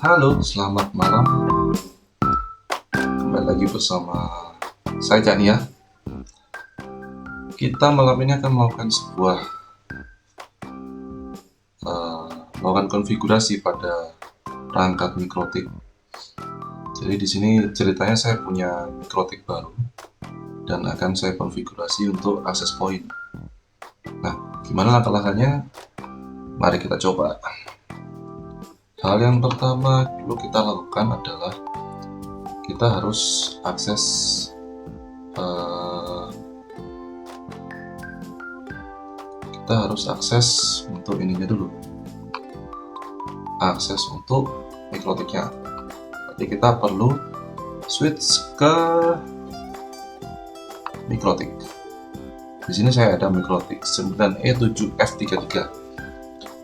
Halo, selamat malam. Kembali lagi bersama saya Jania. Kita malam ini akan melakukan melakukan konfigurasi pada perangkat mikrotik. Jadi di sini ceritanya saya punya mikrotik baru dan akan saya konfigurasi untuk access point. Nah, gimana langkah-langkahnya? Mari kita coba. Hal yang pertama dulu kita lakukan adalah kita harus akses untuk ininya dulu, akses untuk mikrotiknya. Jadi kita perlu switch ke mikrotik. Di sini saya ada mikrotik 9E7F33.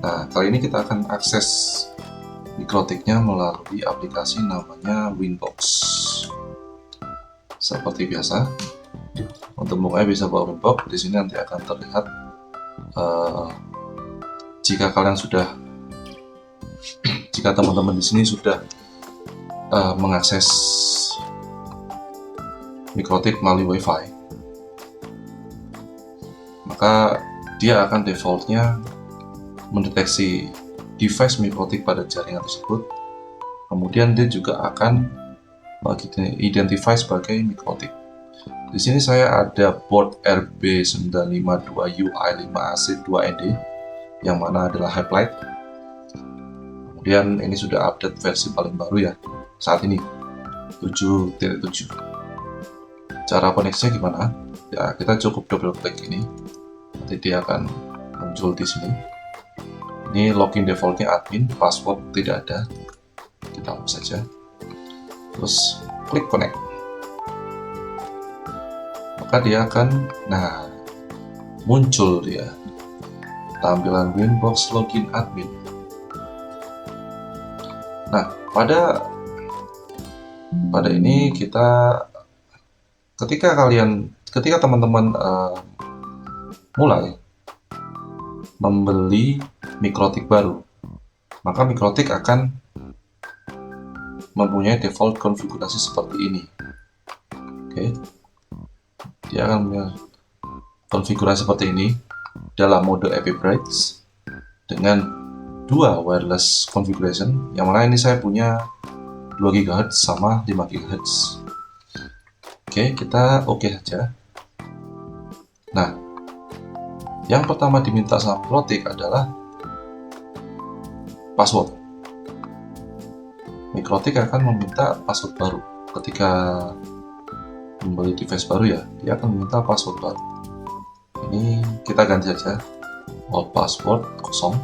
Nah, kali ini kita akan akses mikrotiknya melalui aplikasi namanya Winbox. Seperti biasa, untuk memulai bisa bawa Winbox. Di sini nanti akan terlihat jika teman-teman di sini sudah mengakses mikrotik melalui WiFi, maka dia akan defaultnya mendeteksi device mikrotik pada jaringan tersebut. Kemudian dia juga akan identify sebagai mikrotik. Di sini saya ada board RB952UI5AC2ND yang mana adalah highlight. Kemudian ini sudah update versi paling baru ya saat ini, 7.7. Cara koneksinya gimana? Ya, kita cukup double klik ini, nanti dia akan muncul di sini. Ini login defaultnya admin, password tidak ada, kita hapus saja. Terus klik connect, maka dia akan, muncul dia tampilan Winbox login admin. Nah, pada ini ketika teman-teman mulai membeli mikrotik baru, maka mikrotik akan mempunyai default konfigurasi seperti ini. Oke, dia akan punya konfigurasi seperti ini dalam mode AP Bridge dengan 2 wireless configuration, yang mana ini saya punya 2 GHz sama 5 GHz. Oke, kita oke saja. Nah, yang pertama diminta sama mikrotik adalah password. Mikrotik akan meminta password baru ketika membeli device baru ya, dia akan meminta password baru. Ini kita ganti saja, old password kosong,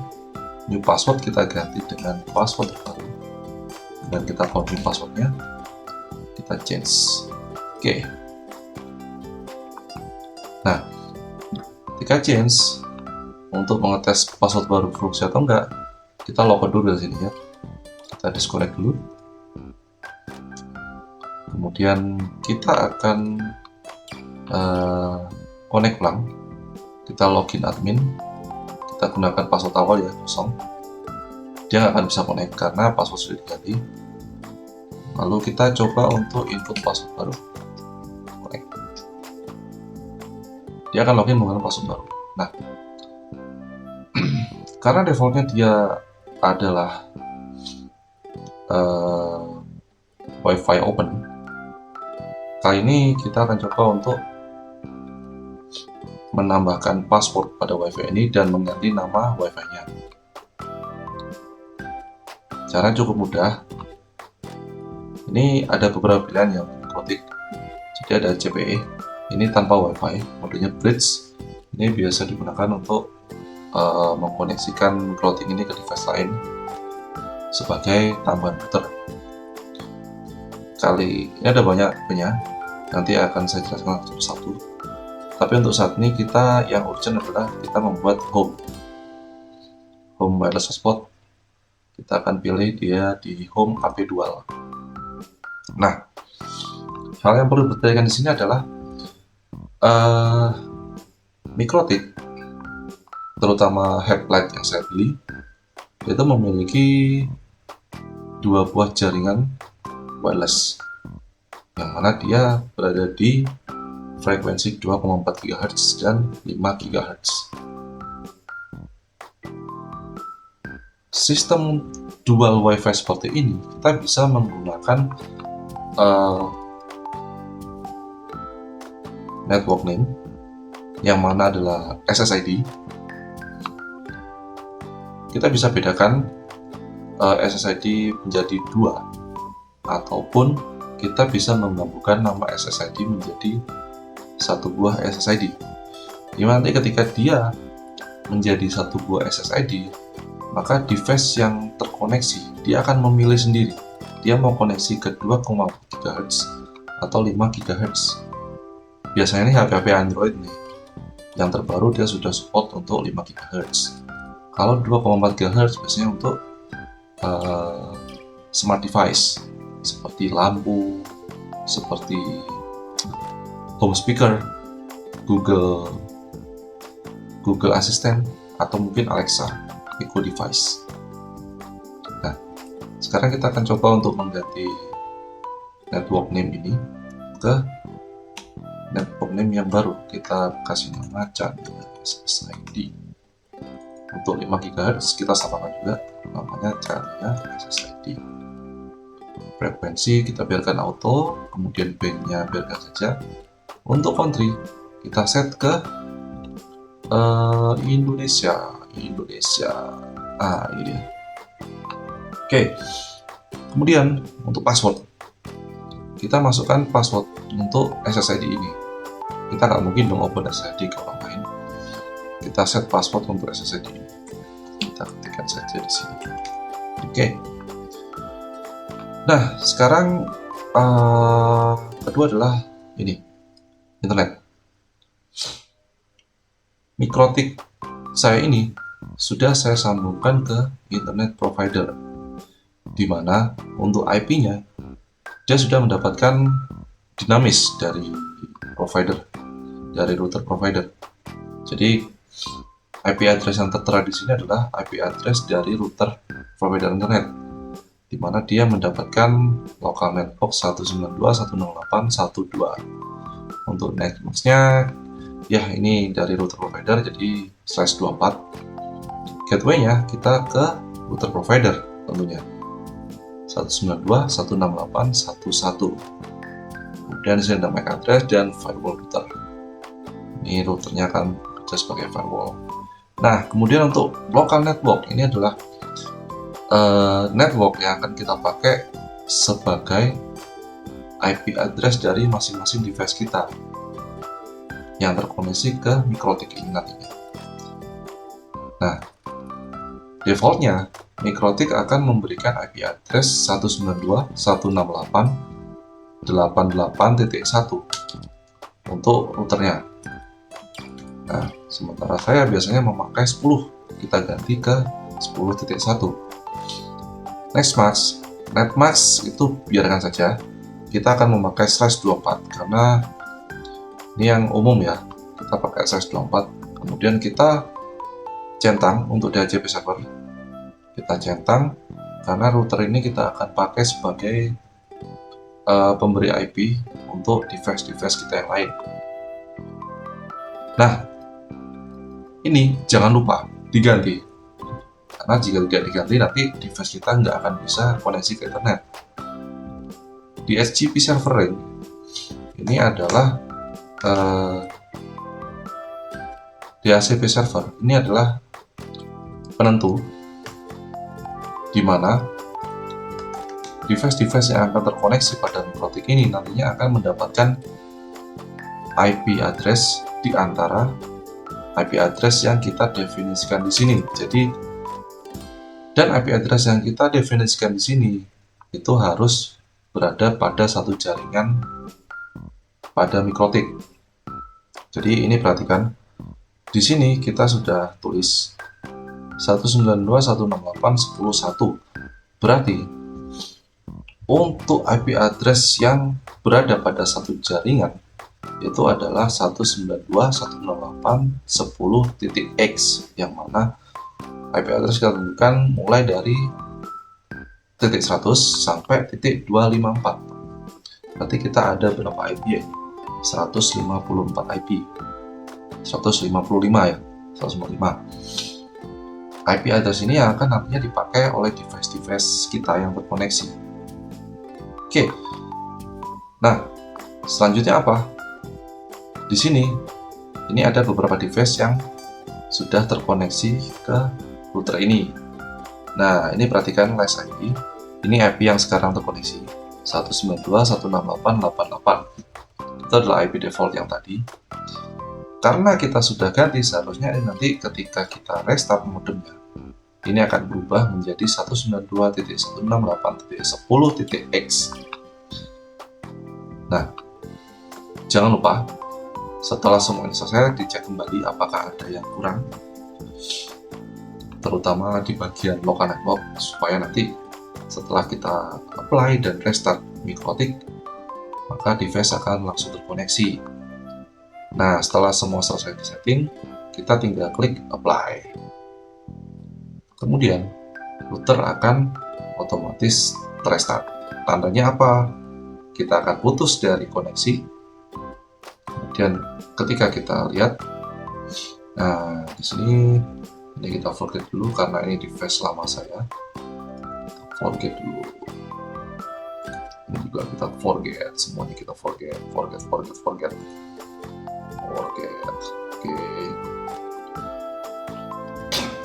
new password kita ganti dengan password baru, dan kita confirm passwordnya, kita change. Oke. Nah, ketika change, untuk mengetes password baru berfungsi atau enggak, kita logout dulu dari sini ya. Kita disconnect dulu. Kemudian kita akan connect ulang. Kita login admin. Kita gunakan password awal ya, kosong. Dia nggak akan bisa connect karena password sudah diganti. Lalu kita coba untuk input password baru. Connect. Dia akan login menggunakan password baru. Nah, karena defaultnya dia adalah WiFi open, kali ini kita akan coba untuk menambahkan password pada WiFi ini dan mengganti nama WiFi-nya. Cara cukup mudah. Ini ada beberapa pilihan yang mikrotik. Jadi ada CPE, ini tanpa WiFi, modenya bridge. Ini biasa digunakan untuk mengkoneksikan mikrotik ini ke device lain sebagai tambahan router. Kali ini ada banyak punya, nanti akan saya jelaskan satu-satu. Tapi untuk saat ini kita yang urgent adalah kita membuat home wireless hotspot. Kita akan pilih dia di home AP dual. Nah, hal yang perlu diperhatikan di sini adalah mikrotik, terutama headlight yang saya beli, itu memiliki dua buah jaringan wireless, yang mana dia berada di frekuensi 2,4 GHz dan 5 GHz. Sistem dual WiFi seperti ini kita bisa menggunakan network name yang mana adalah SSID. Kita bisa bedakan SSID menjadi dua, ataupun kita bisa menggabungkan nama SSID menjadi satu buah SSID. Nanti ketika dia menjadi satu buah SSID, maka device yang terkoneksi dia akan memilih sendiri dia mau koneksi ke 2,4 GHz atau 5 GHz. Biasanya ini HP-HP Android nih yang terbaru dia sudah support untuk 5 GHz. Kalau 2,4 GHz biasanya untuk smart device seperti lampu, seperti home speaker, Google Assistant, atau mungkin Alexa, Echo device. Nah, sekarang kita akan coba untuk mengganti network name ini ke network name yang baru. Kita kasih nama channel SSID. Untuk 5 GHz kita samakan juga namanya channelnya SSID. Frekuensi kita biarkan auto, kemudian bandnya biarkan saja. Untuk country kita set ke Indonesia. Ini. Oke. Kemudian untuk password kita masukkan password untuk SSID ini. Kita nggak mungkin dong open SSID ke orang lain. Kita set password untuk SSID ini. Kita ketikkan saja di sini. Oke. Nah, sekarang kedua adalah ini, internet. Mikrotik saya ini sudah saya sambungkan ke internet provider, di mana untuk IP-nya dia sudah mendapatkan dinamis dari provider, dari router provider. Jadi IP address yang tertera di sini adalah IP address dari router provider internet, di mana dia mendapatkan local netbox 192.168.1.2. Untuk netbox-nya ya ini dari router provider, jadi /24. Gateway-nya kita ke router provider tentunya 192.168.1.1. Kemudian disini ada MAC address dan firewall router. Ini routernya akan bekerja sebagai firewall. Nah, kemudian untuk local network ini adalah network yang akan kita pakai sebagai IP address dari masing-masing device kita yang terkoneksi ke mikrotik ini nantinya. Nah, defaultnya mikrotik akan memberikan IP address 192.168.88.1 untuk routernya. Nah, sementara saya biasanya memakai 10, kita ganti ke 10.1. Netmask itu biarkan saja, kita akan memakai /24 karena ini yang umum ya, kita pakai /24. Kemudian kita centang untuk DHCP server, kita centang karena router ini kita akan pakai sebagai pemberi IP untuk device-device kita yang lain. Nah, ini jangan lupa diganti, karena jika tidak diganti nanti device kita nggak akan bisa koneksi ke internet. DHCP server ring ini adalah DHCP server ini adalah penentu di mana device-device yang akan terkoneksi pada mikrotik ini nantinya akan mendapatkan IP address di antara IP address yang kita definisikan di sini. Jadi, dan IP address yang kita definisikan di sini itu harus berada pada satu jaringan pada mikrotik. Jadi ini perhatikan, di sini kita sudah tulis 192.168.10.1. Berarti untuk IP address yang berada pada satu jaringan itu adalah 192.168.10.x, yang mana IP address kita tentukan mulai dari titik 100 sampai titik 254. Berarti kita ada berapa IP ya? 154 IP. 155 ya, 155. IP address ini yang akan nantinya dipakai oleh device-device kita yang terkoneksi. Oke. Nah, selanjutnya apa? Di sini, ini ada beberapa device yang sudah terkoneksi ke router ini. Nah, ini perhatikan LAS ID. Ini IP yang sekarang terkoneksi 192.168.88. Itu adalah IP default yang tadi. Karena kita sudah ganti, seharusnya nanti ketika kita restart modemnya, ini akan berubah menjadi 192.168.10.x. Nah, jangan lupa setelah semuanya selesai, dicek kembali apakah ada yang kurang, terutama di bagian local network, supaya nanti setelah kita apply dan restart MikroTik, maka device akan langsung terkoneksi. Nah, setelah semua selesai di setting, kita tinggal klik apply. Kemudian, router akan otomatis terestart. Tandanya apa? Kita akan putus dari koneksi. Kemudian, ketika kita lihat, nah di sini ini kita forget dulu karena ini device lama saya. Forget dulu. Ini juga kita forget, semuanya kita forget. Oke.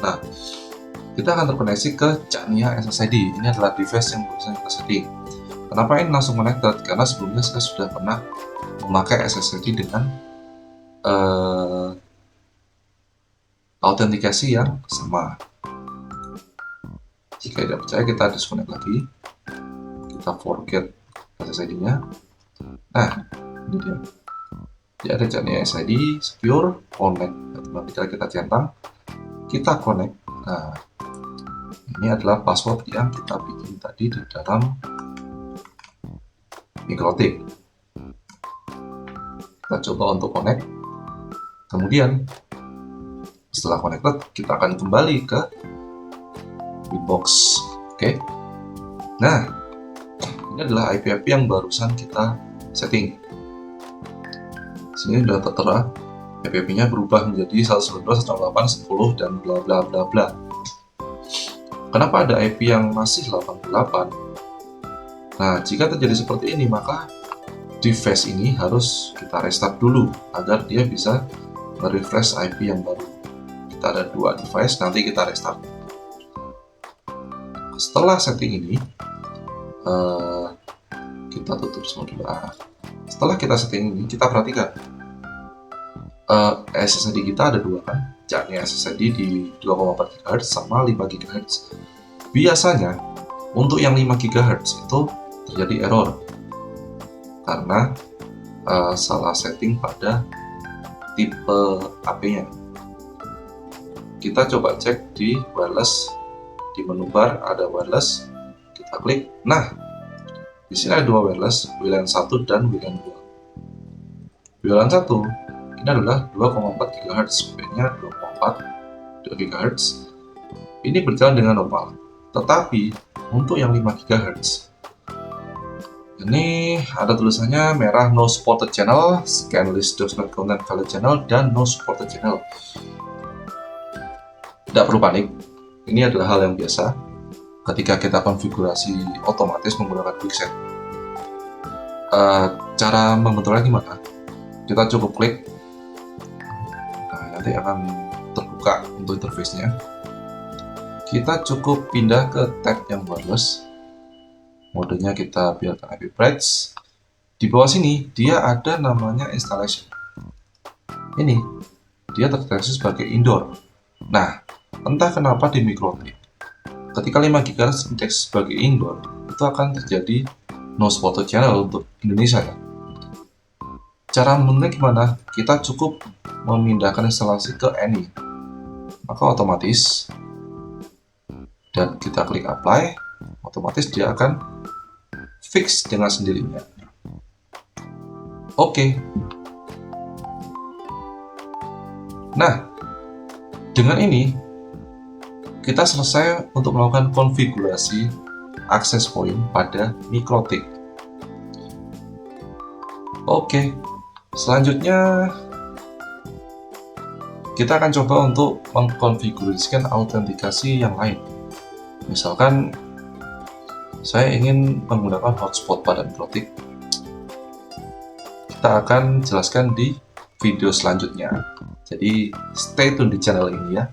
Nah, kita akan terkoneksi ke Chania SSID. Ini adalah device yang barusan kita setting. Kenapa ini langsung connected? Karena sebelumnya saya sudah pernah memakai SSID dengan autentikasi yang sama. Jika tidak percaya, kita disconnect lagi. Kita forget SSID-nya. Nah, ini dia. Dia ada Chania SSID, secure, connect. Ketika kita centang, kita connect. Nah, ini adalah password yang kita bikin tadi di dalam MikroTik. Kita coba untuk connect. Kemudian, setelah connected, kita akan kembali ke Winbox. Oke. Nah, ini adalah IP-IP yang barusan kita setting. Sini sudah tertera IP-IP-nya berubah menjadi 192.168.10 dan bla bla bla bla. Kenapa ada IP yang masih 88? Nah, jika terjadi seperti ini, maka device ini harus kita restart dulu agar dia bisa merefresh IP yang baru. Kita ada dua device, nanti kita restart. Setelah setting ini, kita tutup semua dulu. Setelah kita setting ini, kita perhatikan SSID kita ada dua kan, Chania SSID di 2,4 GHz sama 5 GHz. Biasanya untuk yang 5 GHz itu terjadi error karena salah setting pada tipe AP-nya. Kita coba cek di wireless, di menu bar ada wireless, kita klik. Nah, di sini ada dua wireless, WLAN 1 dan WLAN 2. WLAN 1 ini adalah 2,4 GHz, speednya 2 GHz. Ini berjalan dengan normal. Tetapi untuk yang 5 GHz, ini ada tulisannya merah no supported channel, scan list does not contain valid channel, dan no supported channel. Tidak perlu panik, ini adalah hal yang biasa ketika kita konfigurasi otomatis menggunakan QuickSet. Cara membentuknya gimana? Kita cukup klik, nah, nanti akan terbuka untuk interface-nya. Kita cukup pindah ke tab yang wireless, modenya kita biarkan IP Brights. Di bawah sini dia ada namanya installation. Ini dia terdeteksi sebagai indoor. Nah, entah kenapa di MikroTik ketika 5 GHz indeks sebagai indoor, itu akan terjadi no supported channel untuk Indonesia ya. Cara membentuknya gimana? Kita cukup memindahkan instalasi ke any, maka otomatis, dan kita klik apply, otomatis dia akan fix dengan sendirinya. Oke. Nah, dengan ini kita selesai untuk melakukan konfigurasi akses point pada MikroTik. Oke, selanjutnya kita akan coba untuk mengkonfigurasikan autentikasi yang lain. Misalkan saya ingin menggunakan hotspot pada MikroTik. Kita akan jelaskan di video selanjutnya. Jadi stay tune di channel ini ya.